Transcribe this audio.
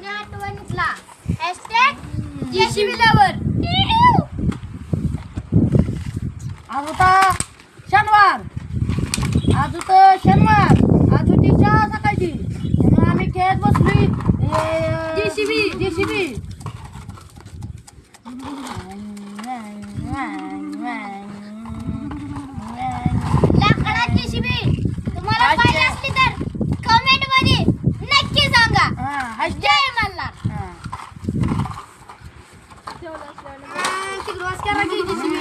जुन्या आठवणीतला #JCB lover. आज होता शनिवार. आज होतं शनिवार. आज होती शाळा सकाळची. म्हणून आम्ही खेळत बसली. जेसीबी लाकडात JCB तुम्हाला पाहिजे असली तर कमेंट मध्ये नक्की सांगा. जय मल्हार. तिकडे वास करा की JCB.